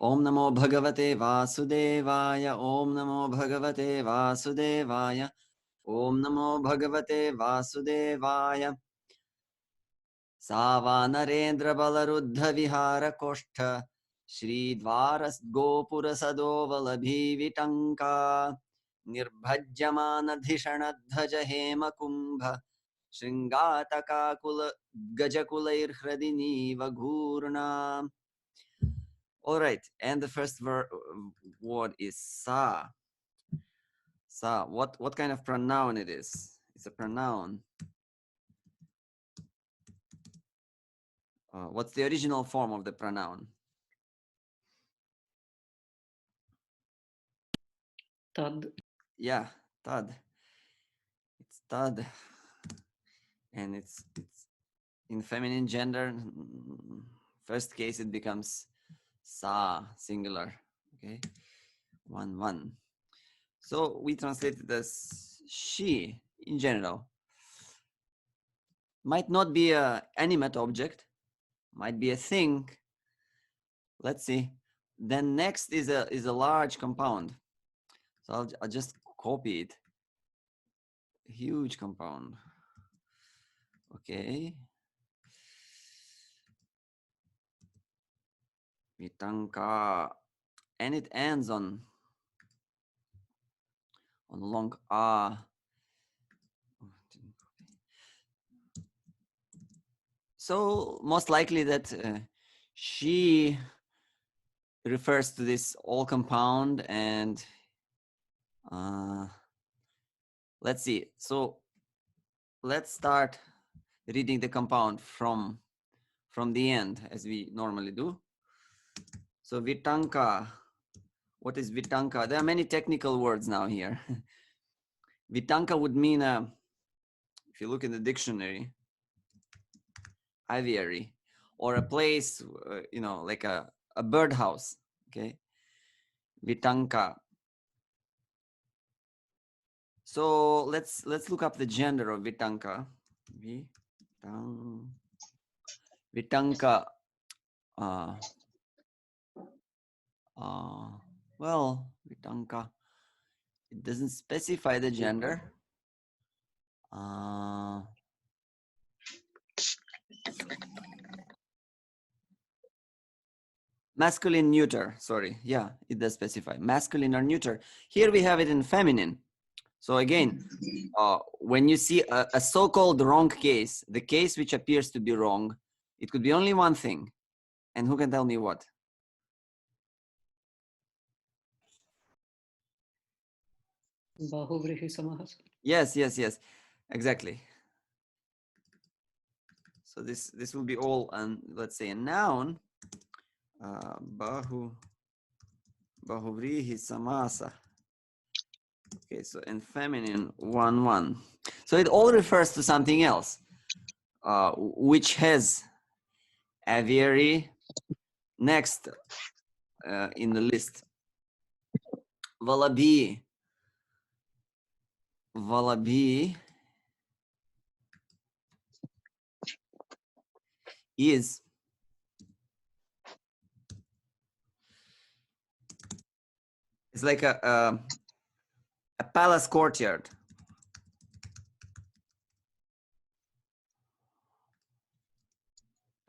Om Namo Bhagavate Vasudevaya. Om Namo Bhagavate Vasudevaya. Om Namo Bhagavate Vasudevaya. Sava Narendra Balaruddha Vihara Koshtha Shri Dvaras Gopura Sadovalabi Vitanka Nirbhajyamana Dhishanadhaja Hema Kumbha Shringataka Kula Gajakulair Hradini Vaghurna. All right, and the first word is sa. Sa. What kind of pronoun it is? It's a pronoun. What's the original form of the pronoun? Tad. Yeah, tad. It's tad, and it's in feminine gender. First case it becomes sa, singular. Okay, 1 1. So we translate it as she in general. Might not be a animate object, might be a thing. Let's see. Then next is a large compound. So I'll just copy it. Huge compound. Okay. Vitanka. And it ends on long a. So most likely that she refers to this all compound, and let's see. So let's start reading the compound from the end as we normally do. So Vitanka. What is Vitanka? There are many technical words now here. Vitanka would mean, if you look in the dictionary, aviary, or a place, like a birdhouse. Okay, Vitanka. So let's look up the gender of Vitanka. Vitanka. Well, Vitanka. It doesn't specify the gender. Masculine, neuter. Sorry. Yeah, it does specify masculine or neuter. Here we have it in feminine. So again, when you see a so-called wrong case, the case which appears to be wrong, it could be only one thing. And who can tell me what? Bahuvrihi samahas. Yes. Exactly. So this will be all, let's say, a noun. Bahuvrihi samasa. Okay, so in feminine, 1 1. So it all refers to something else, which has aviary next in the list. Valabi. Valabi is it's like a palace courtyard.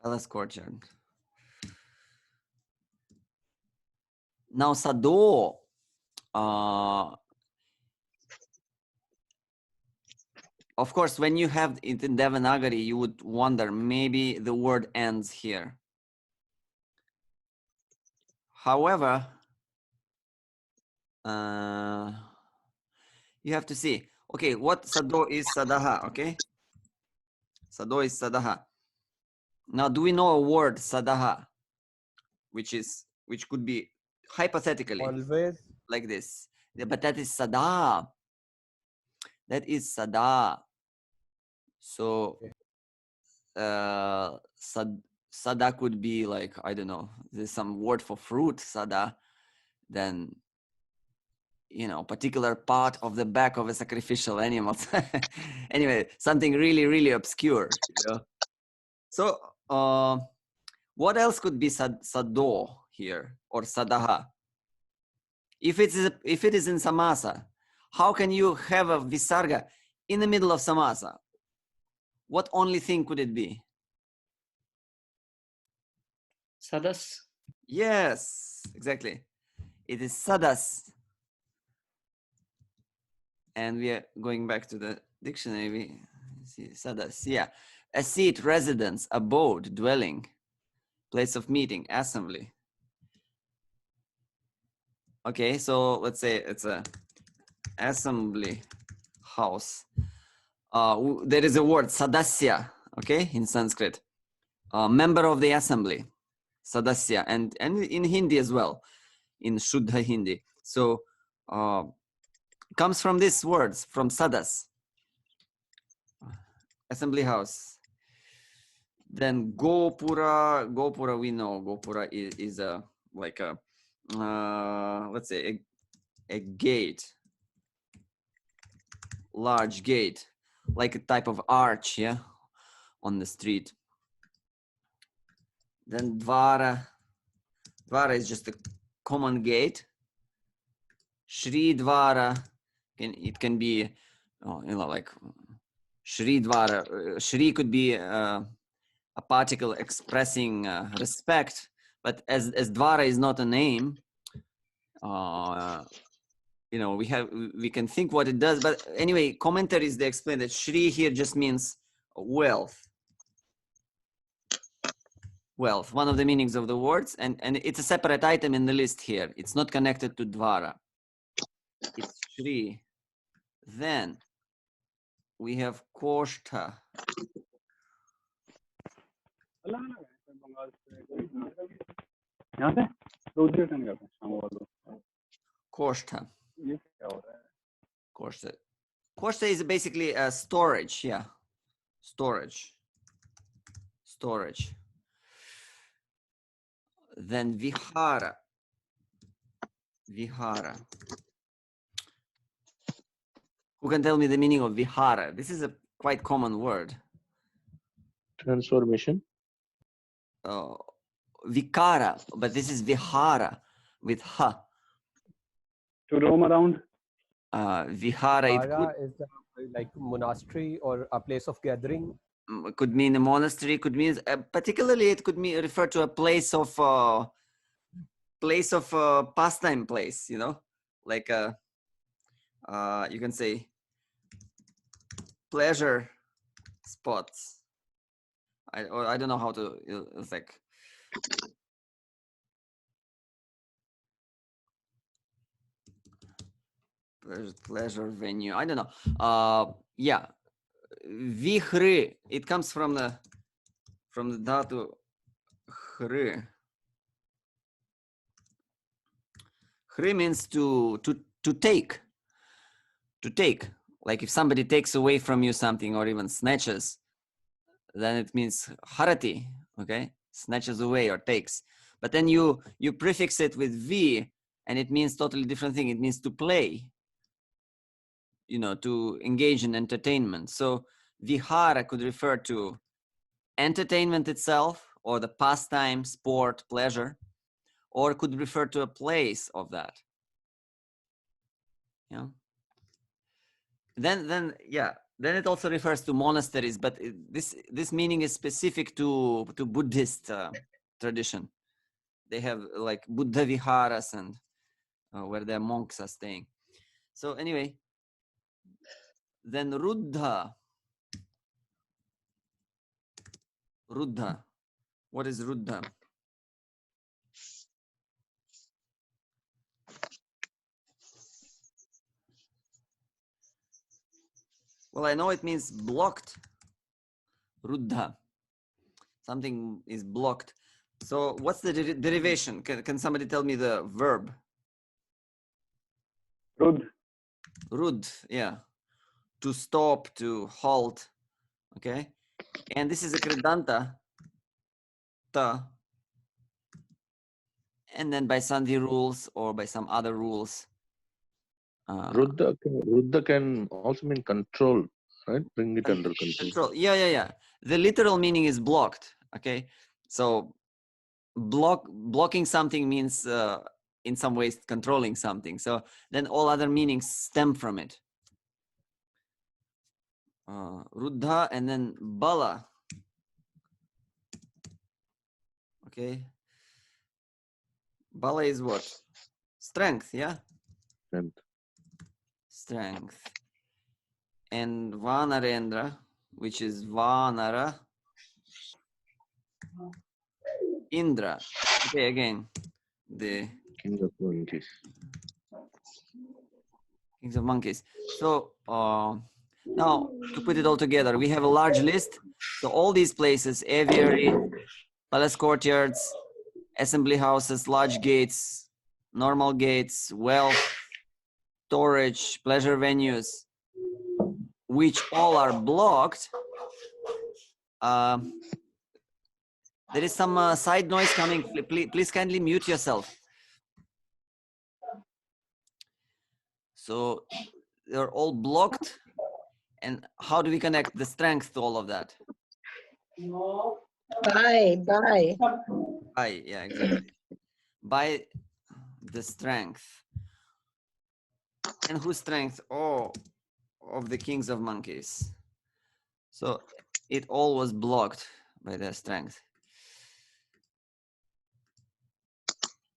Palace courtyard. Now Sado, of course, when you have it in Devanagari, you would wonder maybe the word ends here. However, you have to see. Okay, what Sado is Sadaha, okay? Sado is Sadaha. Now, do we know a word Sadaha, which could be hypothetically Always. Like this? Yeah, but that is Sada. That is Sada. So Sada could be like, I don't know, there's some word for fruit, Sada, then particular part of the back of a sacrificial animal. Anyway, something really, really obscure. So what else could be Sado here or sadaha. If it is in samasa, how can you have a visarga in the middle of samasa? What only thing could it be? Sadas. Yes, exactly. It is sadas. And we are going back to the dictionary. We see sadas. Yeah. A seat, residence, abode, dwelling, place of meeting, assembly. Okay, so let's say it's a assembly house. There is a word sadasya, okay, in Sanskrit. Member of the assembly, sadasya, and in Hindi as well, in Shuddha Hindi. So comes from these words, from sadas, assembly house. Then Gopura we know. Gopura is a like a let's say a gate, large gate, like a type of arch, yeah, on the street. Then Dvara is just a common gate. Shri Dvara, it can be, like Shri Dvara. Shri could be a particle expressing respect, but as Dvara is not a name, we can think what it does. But anyway, commentaries, they explain that Shri here just means wealth. Wealth, one of the meanings of the words, and it's a separate item in the list here. It's not connected to Dvara. It's Shri. Then we have Koshta. Koshta. Koshta is basically a storage, yeah. Storage. Then Vihara. Who can tell me the meaning of Vihara? This is a quite common word. Transformation. Vikara, but this is Vihara with ha. To roam around. Vihara is like monastery or a place of gathering. Could mean a monastery. Could mean particularly it could mean refer to a place of pastime place. Like you can say pleasure spots. I don't know how to. It's like pleasure venue. I don't know. Yeah, vihri. It comes from the dhatu hri. Hri means to take. To take. Like if somebody takes away from you something or even snatches, then it means harati. Okay, snatches away or takes. But then you prefix it with v, and it means totally different thing. It means to play. To engage in entertainment. So vihara could refer to entertainment itself or the pastime, sport, pleasure, or could refer to a place of that. Yeah. Then it also refers to monasteries, but this meaning is specific to Buddhist tradition. They have like Buddha viharas and where their monks are staying. So anyway, then Ruddha. What is Ruddha? Well, I know it means blocked. Ruddha. Something is blocked. So what's the derivation? Can somebody tell me the verb? Rud, yeah. To stop, to halt. Okay. And this is a kridanta. Ta. And then by Sandhi rules or by some other rules. Ruddha can also mean control, right? Bring it under control. Yeah. The literal meaning is blocked. Okay. So blocking something means in some ways controlling something. So then all other meanings stem from it. Ruddha and then Bala. Okay. Bala is what? Strength, yeah? Strength. Strength. And Vanarendra, which is Vanara. Indra. Okay, again, the King of monkeys. kings of monkeys. So now to put it all together, we have a large list. So all these places, aviary, palace courtyards, assembly houses, large gates, normal gates, wealth, storage, pleasure venues, which all are blocked. There is some side noise coming. Please kindly mute yourself. So they're all blocked. And how do we connect the strength to all of that? By, yeah, exactly. By the strength. And whose strength? Oh, of the kings of monkeys. So it all was blocked by their strength.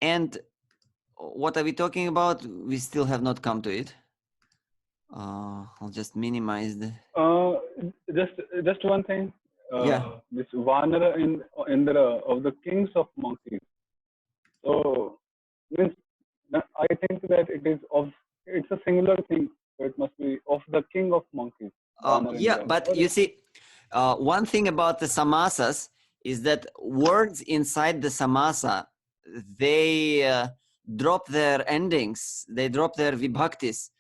And what are we talking about? We still have not come to it. I'll just minimize the. Just one thing. Yeah. This Vanara in Indra of the kings of monkeys. So means I think that it's a singular thing. So it must be of the king of monkeys. Vanara Yeah, Indra. but you see, one thing about the samasas is that words inside the samasa, they drop their endings, they drop their vibhaktis.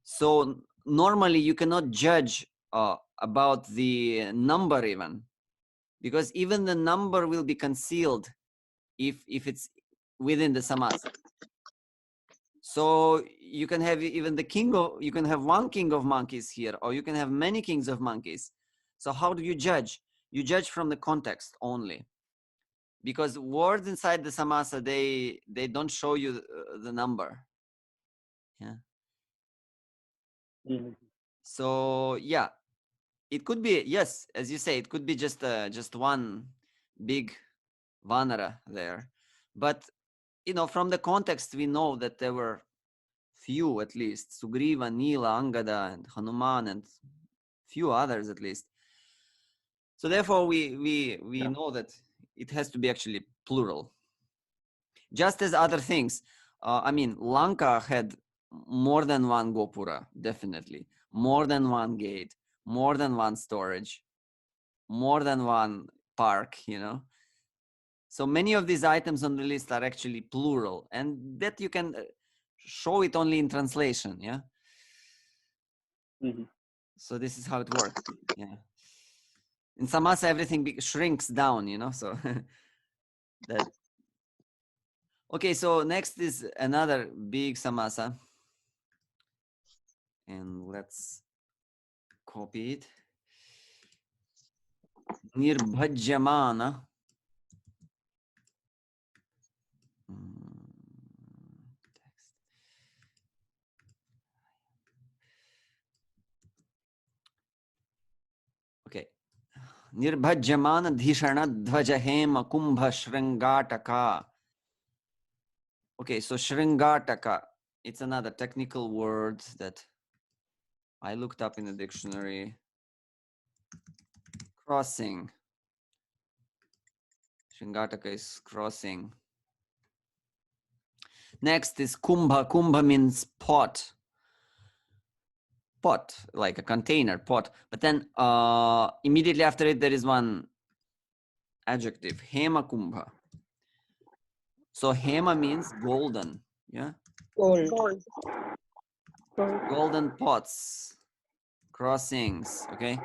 So normally you cannot judge about the number even, because even the number will be concealed if it's within the samasa. So you can have even you can have one king of monkeys here, or you can have many kings of monkeys. So how do you judge? You judge from the context only, because words inside the samasa, they don't show you the number. Yeah. Mhm. So yeah, it could be, yes, as you say, it could be just one big vanara there, but you know, from the context we know that there were few, at least Sugriva, Nila, Angada, and Hanuman, and few others at least. So therefore we know that it has to be actually plural, just as other things. I mean, Lanka had more than one gopura, definitely, more than one gate, more than one storage, more than one park, you know. So many of these items on the list are actually plural, and that you can show it only in translation. Yeah. Mhm. So this is how it works. Yeah. In samasa, everything shrinks down, you know. So that. Okay. So next is another big samasa, and let's copy it. Nirbhajyamana. Okay. Nirbhajyamana dhishana dhvaja hema kumbha shringataka. Okay, so shringataka, it's another technical word that I looked up in the dictionary. Crossing. Shringataka is crossing. Next is kumbha. Kumbha means pot. Pot, like a container, pot. But then immediately after it, there is one adjective, hema kumbha. So hema means golden, yeah? Gold. Golden pots, crossings, okay?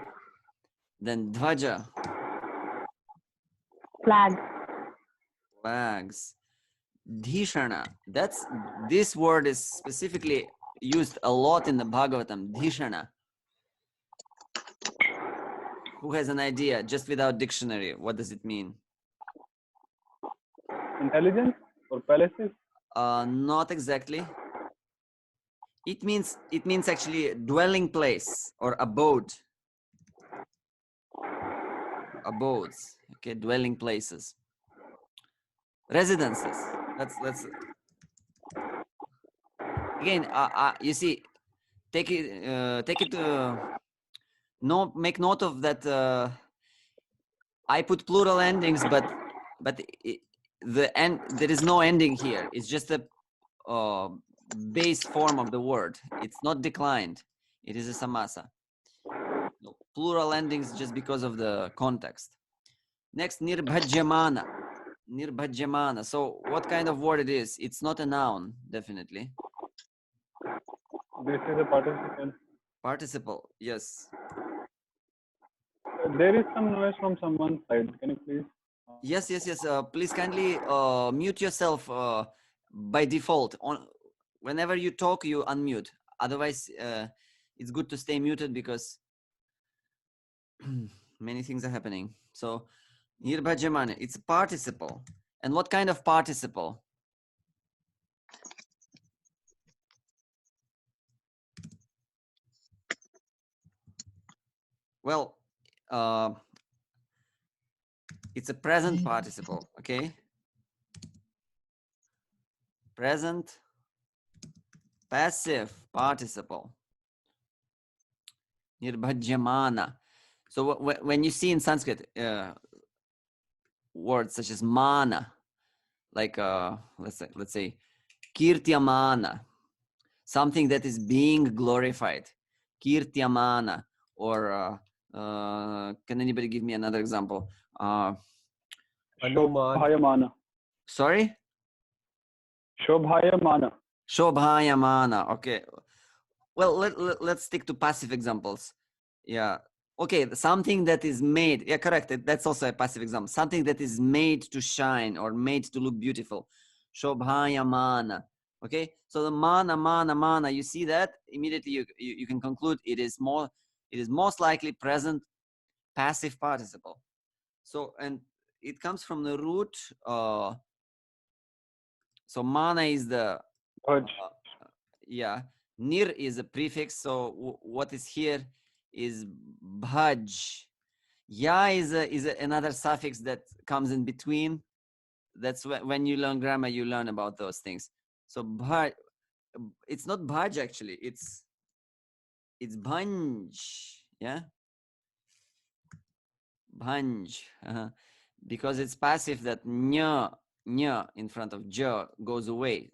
Then dhvaja, Flag. flags. Dhishana, this word is specifically used a lot in the Bhāgavatam, Dhishana. Who has an idea, just without dictionary, what does it mean? intelligence or palaces? Not exactly. It means actually dwelling place or abode. Abodes. Okay, dwelling places. Residences. Let's again. You see, take it. No, make note of that. I put plural endings, but the end, there is no ending here. It's just a base form of the word. It's not declined. It is a samasa. No, plural endings just because of the context. Next, nirbhajyamana. Nirbhajyamana. So what kind of word it is? It's not a noun, definitely. This is a participle. Participle, yes. There is some noise from someone's side. Can you please? Yes. Please kindly mute yourself by default. Whenever you talk, you unmute. Otherwise, it's good to stay muted because many things are happening. So, nirbhajyamana, it's a participle. And what kind of participle? Well, it's a present participle, okay? Present passive participle. Nirbhajyamana. So when you see in Sanskrit words such as mana, like let's say kirtyamana, something that is being glorified, kirtyamana, or can anybody give me another example? Hanuman. Shobhayamana. Sorry? Shobhayamana. Shobhayamana. Okay. Well, let's stick to passive examples. Yeah. Okay, something that is made. Yeah, correct. That's also a passive example. Something that is made to shine or made to look beautiful. Shobhayamana. Okay, so the mana, you see that immediately you can conclude it is most likely present passive participle. So, and it comes from the root. So mana is the Bhaj. yeah. Nir is a prefix. So what is here is bhaj. Ya is another suffix that comes in between. That's when you learn grammar, you learn about those things. So bhaj, it's not bhaj actually. It's bhanj. Yeah, bhanj. Because it's passive. That nya in front of ja goes away.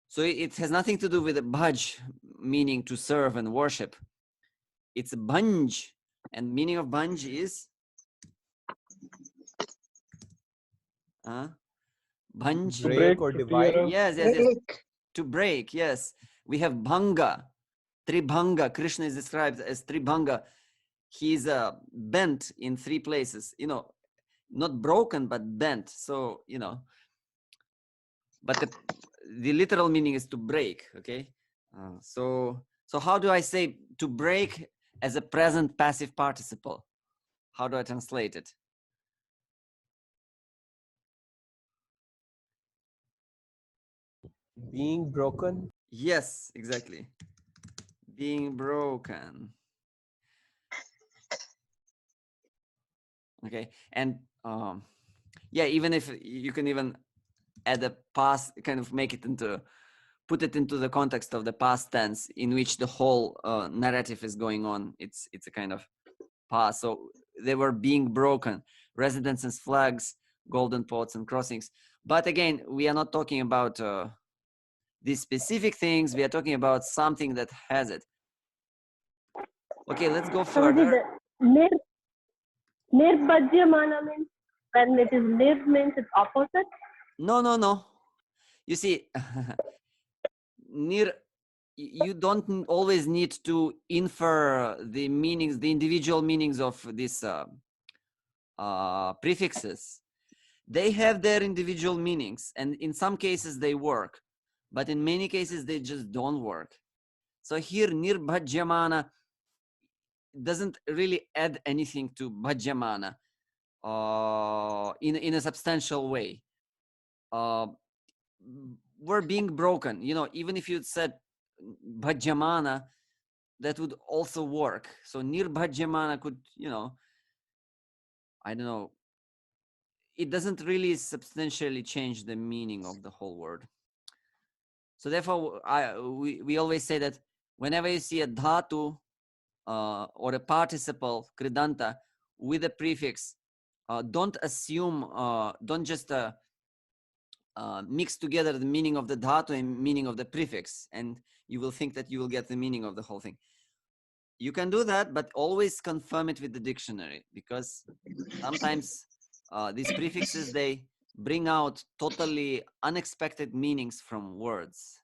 So it has nothing to do with the bhaj, meaning to serve and worship. It's bhanj, and meaning of bhanj is bhanj. To Break break, or to tear divide. up. Yes. To break, yes. We have bhanga, tribhanga. Krishna is described as tribhanga. He's bent in three places, not broken, but bent. So, but the literal meaning is to break, okay? So how do I say to break as a present passive participle? How do I translate it? Being broken. Yes, exactly. Being broken. Okay, and yeah, even if you can even add a past, kind of put it into the context of the past tense in which the whole narrative is going on. It's a kind of past. So they were being broken. Residences, flags, golden pots, and crossings. But again, we are not talking about these specific things. We are talking about something that has it. Okay, let's go further. Nirbhajyamana means when it is nir means it's opposite. No. You see, you don't always need to infer the meanings, the individual meanings of these prefixes. They have their individual meanings, and in some cases they work, but in many cases they just don't work. So here, nirbhajyamana doesn't really add anything to bhajyamana in a substantial way. were being broken. You know, even if you said bhajamana, that would also work. So nirbhajamana could, you know, I don't know, it doesn't really substantially change the meaning of the whole word. So therefore, we always say that whenever you see a dhatu or a participle kridanta with a prefix, don't assume, don't just mix together the meaning of the dhatu and meaning of the prefix, and you will think that you will get the meaning of the whole thing. You can do that, but always confirm it with the dictionary, because sometimes these prefixes, they bring out totally unexpected meanings from words.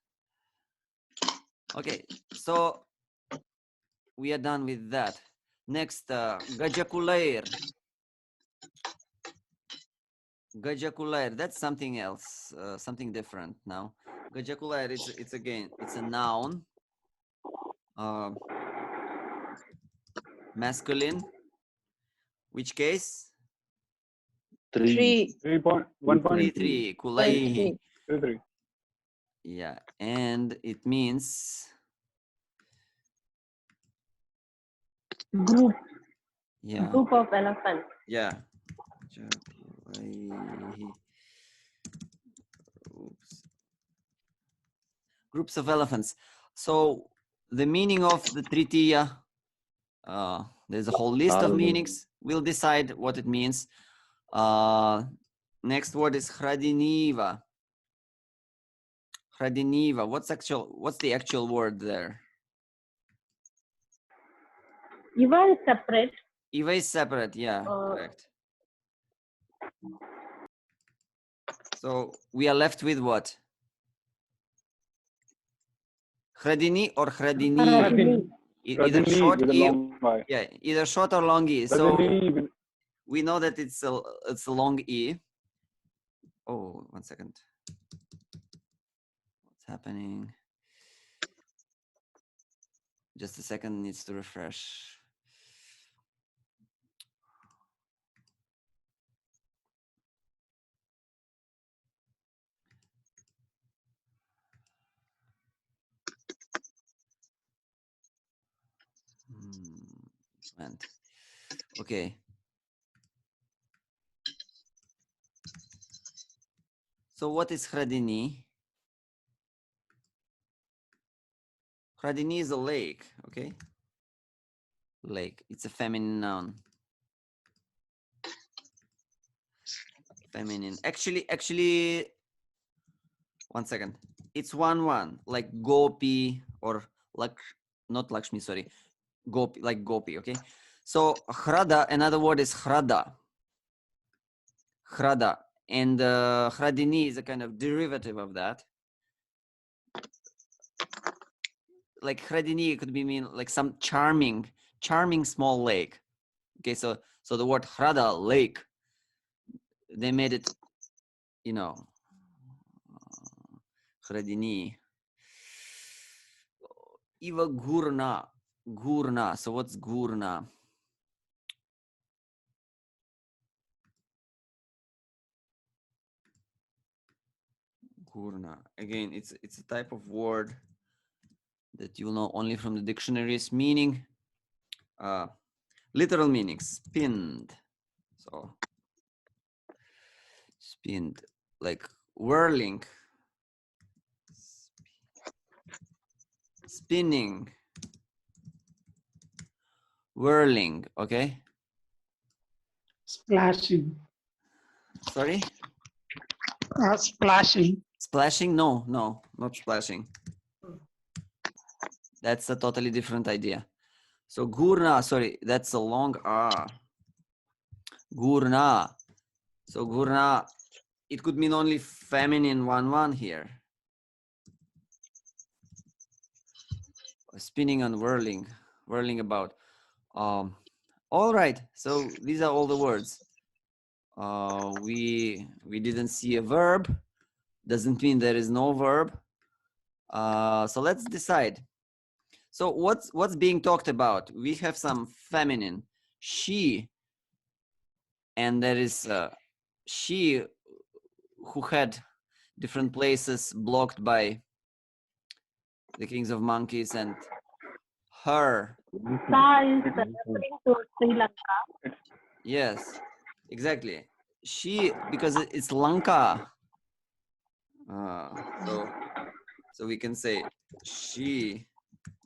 Okay, so we are done with that. Next, gajakulair. Gajakulair, that's something else, something different now. Gajakulair, it's again, it's a noun, masculine. Which case? 3. 3, kulaihi. 3. Yeah, and it means Group. yeah, Group of elephants. yeah. Oops. Groups of elephants. So the meaning of the tritiya, there's a whole list of meanings. We'll decide what it means. Next word is hradiniva. Hradiniva. What's the actual word there? Iva is separate. Iva is separate, yeah, correct. So we are left with what? Hradini or hradini? Hradini. Either Hradini short with a e, long I. yeah, either short or long e. So Hradini with we know that it's a long e. Oh, 1 second. What's happening? Just a second, needs to refresh. Went. Okay. So what is hradini? Hradini is a lake, okay? Lake. It's a feminine noun. Feminine. Actually, 1 second. It's 1-1, like gopi or like not Lakshmi, sorry. Gopi, like gopi, okay? So hrada, another word is hrada. Hrada. And hradini is a kind of derivative of that. Like hradini could be mean like some charming small lake. Okay, so the word hrada, lake, they made it, you know, hradini. Iva gurna. So what's gurna? Gurna. Again, it's a type of word that you'll know only from the dictionary's meaning. Literal meanings, spinned. So spinned, like whirling, spinning, whirling, okay? Splashing. Sorry? Splashing. Splashing? No, not splashing. That's a totally different idea. So gurna, sorry, that's a long R. Gurna. So gurna, it could mean only feminine 1-1 here. Spinning and whirling about. All right, so these are all the words. We didn't see a verb. Doesn't mean there is no verb. So let's decide. So what's being talked about? We have some feminine, she, and there is she who had different places blocked by the kings of monkeys, and her. Sa is referring to Sri Lanka. Yes, exactly. She, because it's Lanka. So we can say she,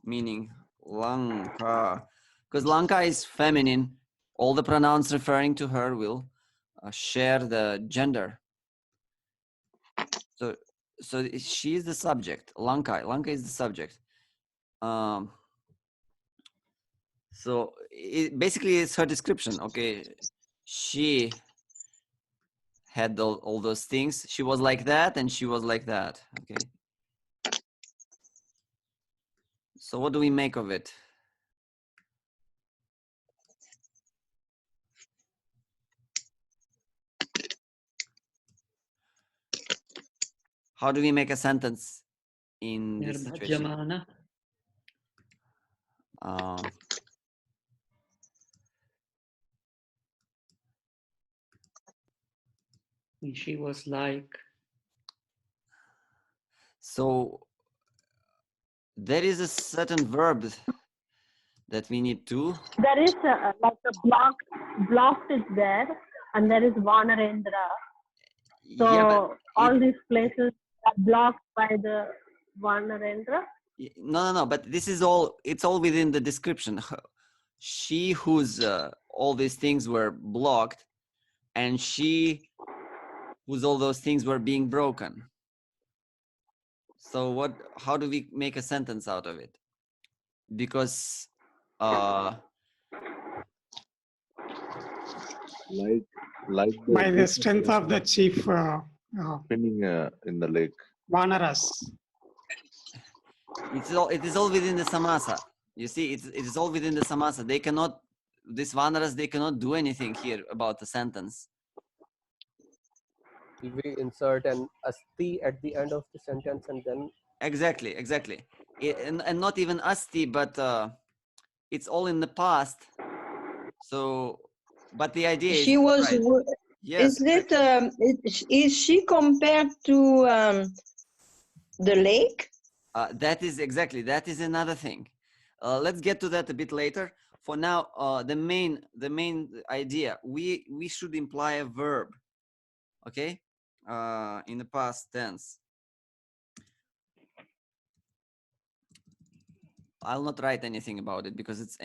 meaning Lanka, because Lanka is feminine. All the pronouns referring to her will share the gender. So she is the subject. Lanka is the subject. So basically it's her description. Okay, she had all those things. She was like that, and she was like that. Okay. So what do we make of it? How do we make a sentence in this situation? Nirbhajamana. She was like. So there is a certain verb that we need to. There is like a blocked is there, and there is Vanarendra. So Yeah, all these places are blocked by the Vanarendra. No. But this is all. It's all within the description. She whose all these things were blocked, and she whose all those things were being broken. So what? How do we make a sentence out of it? Because like by the strength of the chief spinning in the lake. Vanaras. it is all within the samasa. You see, it is all within the samasa. They cannot, these Vanaras, they cannot do anything here about the sentence. We insert an asti at the end of the sentence and then. Exactly. And not even asti, but it's all in the past. So, but the idea is. She was. Right. Yes. Is she compared to the lake? That is another thing. Let's get to that a bit later. For now, the main idea, we should imply a verb, okay, in the past tense. I'll not write anything about it because it's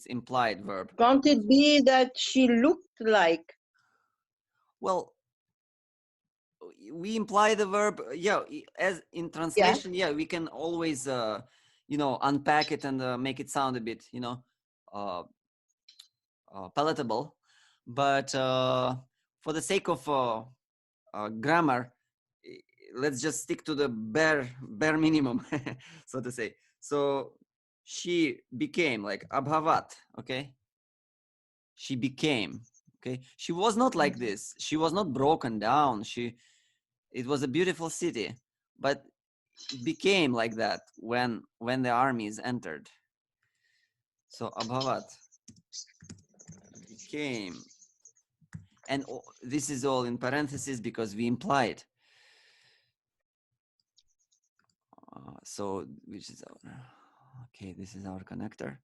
implied verb. Can't it be that she looked like? Well, we imply the verb, as in translation, we can always unpack it and make it sound a bit palatable, but for the sake of grammar, let's just stick to the bare minimum, so to say. So she became, like abhavat, okay? She became, okay? She was not like this. She was not broken down. It was a beautiful city, but it became like that when the armies entered. So abhavat, became, and this is all in parentheses because we implied. So which is our, okay, this is our connector.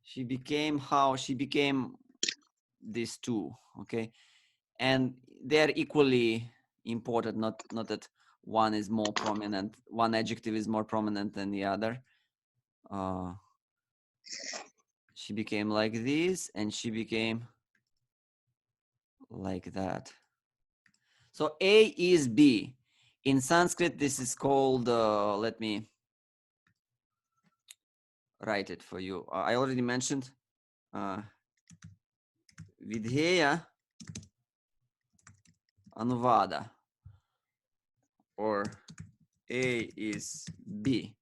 She became these two, okay, and they're equally important, not that one is more prominent, one adjective is more prominent than the other. She became like this, and she became like that. So A is B. In Sanskrit, this is called, let me write it for you. I already mentioned Vidheya Anuvada, or A is B.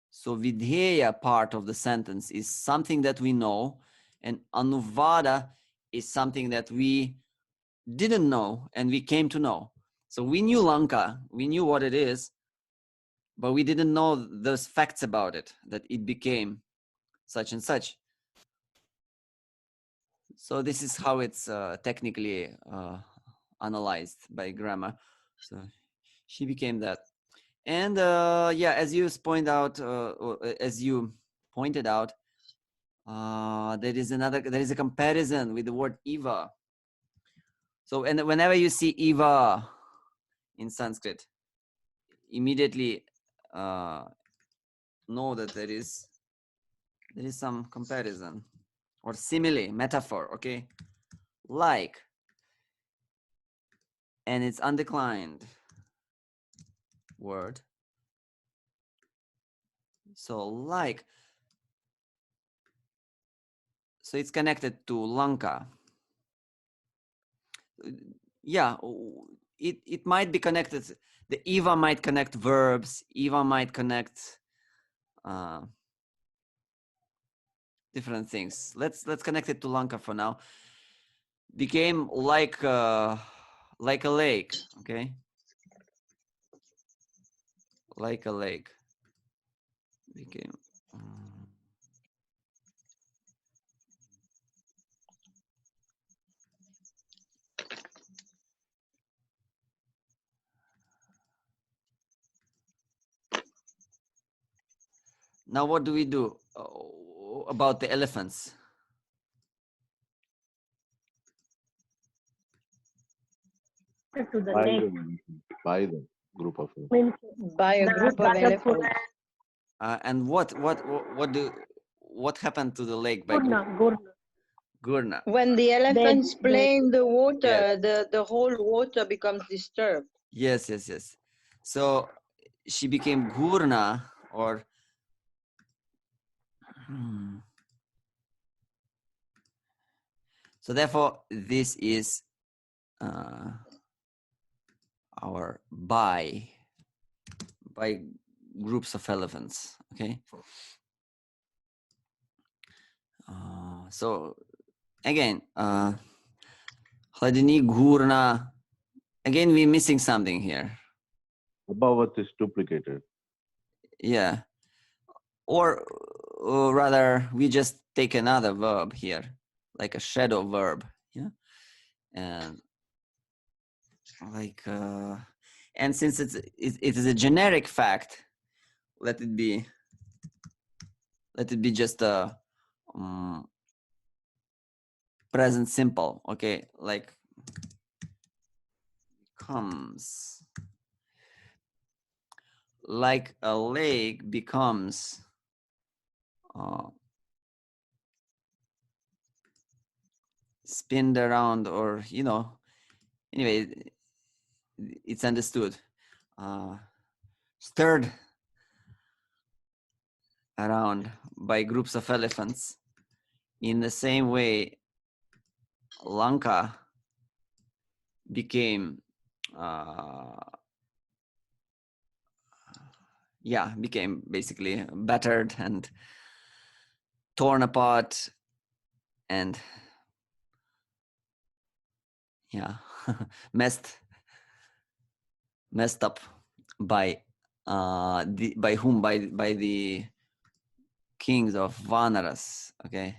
So Vidheya part of the sentence is something that we know, and Anuvada is something that we didn't know and we came to know. So we knew Lanka, we knew what it is, but we didn't know those facts about it, that it became such and such. So this is how it's technically analyzed by grammar. So she became that. And yeah, as you pointed out, there is a comparison with the word Eva. So, and whenever you see Eva in Sanskrit, immediately know that there is some comparison or simile, metaphor, okay? Like, and it's undeclined word. So like, so it's connected to Lanka. Yeah, it might be connected. The Eva might connect verbs. Eva might connect different things. Let's connect it to Lanka for now. Became like a lake, okay? Like a lake. Became. Now what do we do about the elephants? To the By lake. by the group of them. Means By a the group of other elephants. And what happened to the lake by Gurna. Gurna? When the elephants play in the water, Yes. the whole water becomes disturbed. Yes. So she became Gurna, or so therefore this is our by groups of elephants, okay? So again, Hladini Gurna, again we're missing something here. Abhavat is duplicated. Yeah, or rather we just take another verb here, like a shadow verb, yeah, and like and since it is a generic fact, let it be just a present simple, okay? Like comes, like a lake becomes spinned around, or anyway, it's understood, stirred around by groups of elephants. In the same way, Lanka became became basically battered and torn apart and messed up by the kings of Vanaras, okay?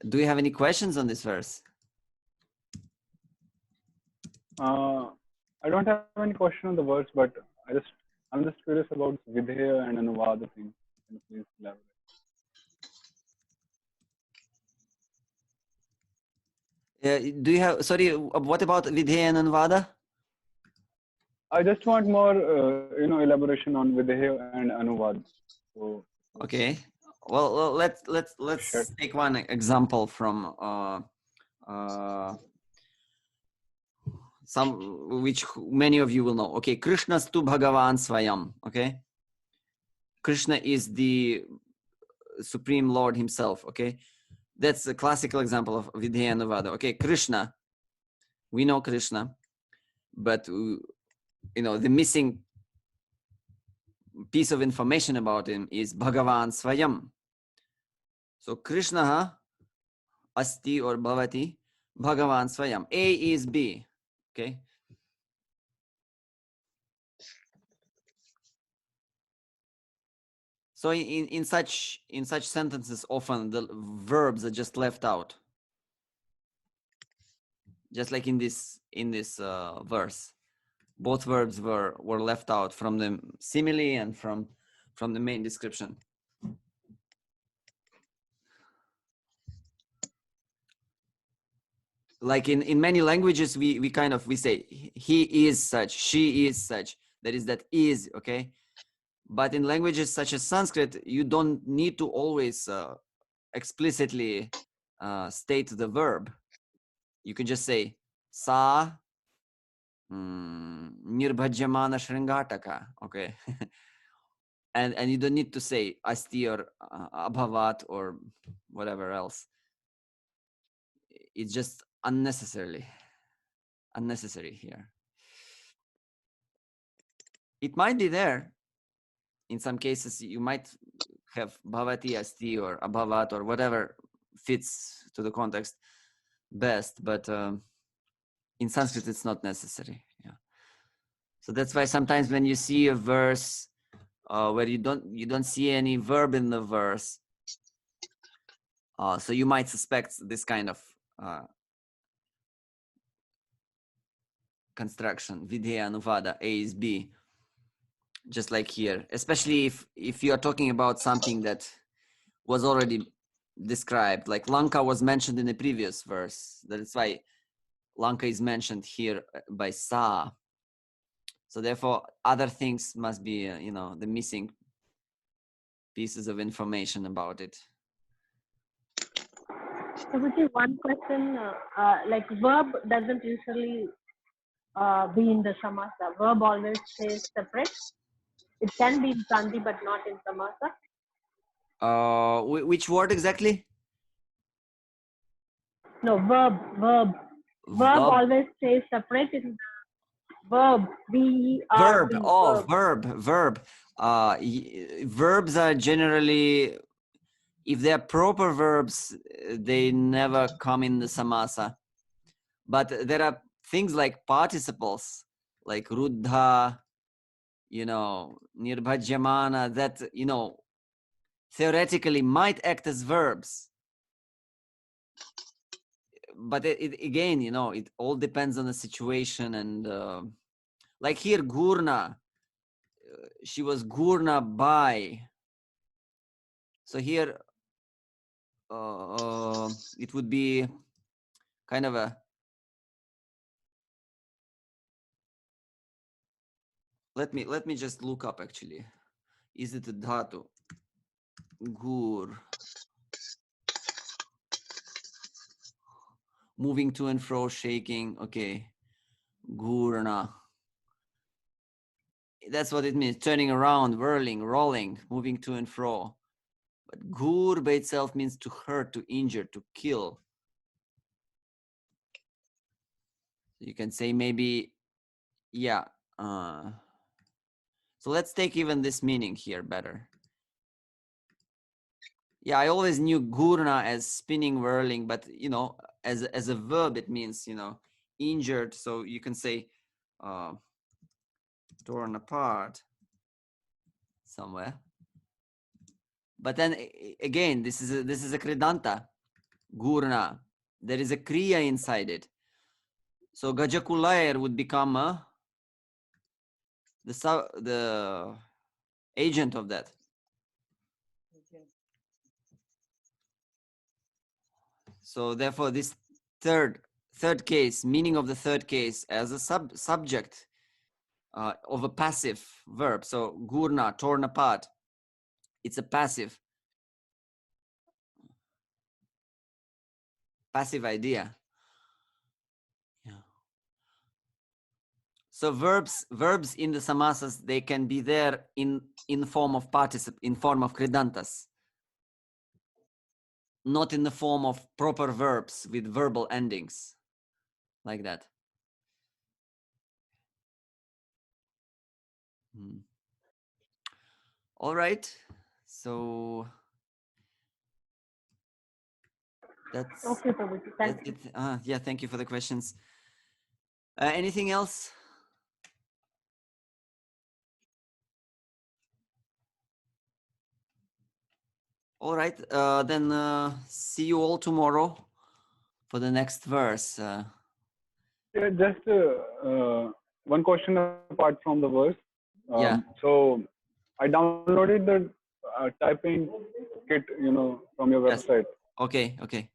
Do you have any questions on this verse? I don't have any question on the verse, but I'm just curious about Vidheya and Anuvada thing. Can you please elaborate? Do you have, sorry, what about Vidheya and Anuvada? I just want more, elaboration on Vidheya and Anuvada. So, Okay. Well, let's Sure. take one example from some which many of you will know. Okay, Krishnastu Bhagavan Swayam. Okay, Krishna is the Supreme Lord himself. Okay, that's a classical example of Vidheya Anuvada. Okay, Krishna, we know Krishna, but the missing piece of information about him is Bhagavan Swayam. So Krishna asti or bhavati Bhagavan Swayam. A is B. Okay. So in such sentences, often the verbs are just left out, just like in this verse. Both verbs were left out from the simile and from the main description. Like in many languages, we say he is such, she is such. There is that is, okay. But in languages such as Sanskrit, you don't need to always explicitly state the verb. You can just say sa nirbhajyamana shringataka, okay. and you don't need to say asti or abhavat or whatever else. It's just unnecessary here. It might be there. In some cases, you might have bhavati, asti, or abhavat, or whatever fits to the context best, but in Sanskrit, it's not necessary. Yeah. So that's why sometimes when you see a verse where you don't see any verb in the verse, so you might suspect this kind of construction, vidya anuvada, A is B, just like here, especially if you are talking about something that was already described, like Lanka was mentioned in the previous verse. That's why Lanka is mentioned here by Sa. So therefore, other things must be, the missing pieces of information about it. So, which is one question, like verb doesn't usually be in the samasa. Verb always stays separate. It can be in sandhi, but not in samasa. Which word exactly? No, verb. Verb always stays separate in verb. Verb. V-E-R-B. Oh, verb. Verbs are generally, if they are proper verbs, they never come in the samasa. But there are things like participles, like ruddha, nirbhajyamana, that, theoretically might act as verbs. But it again, it all depends on the situation. And like here, gurna, she was gurna by. So here, it would be kind of a, let me just look up actually. Is it a dhatu? Gur. Moving to and fro, shaking. Okay. Gurna. That's what it means. Turning around, whirling, rolling, moving to and fro. But gur by itself means to hurt, to injure, to kill. You can say maybe, yeah. So let's take even this meaning here better. Yeah, I always knew gurna as spinning, whirling, but as a verb, it means injured. So you can say torn apart somewhere. But then again, this is a kridanta, gurna. There is a kriya inside it. So gajakulayar would become the agent of that. So therefore, this third case, meaning of the third case as a subject of a passive verb. So gurna, torn apart, it's a passive idea. Yeah. So verbs in the samasas, they can be there in form of in form of kridantas, not in the form of proper verbs with verbal endings, like that. All right. So that's okay, Prabhuji. Thank you. Yeah, thank you for the questions. Anything else? All right. Then see you all tomorrow for the next verse. Yeah, just one question apart from the verse. Yeah. So I downloaded the typing kit, from your Yes. website, Okay. Okay.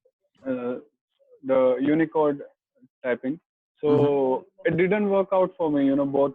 the Unicode typing. So it didn't work out for me, both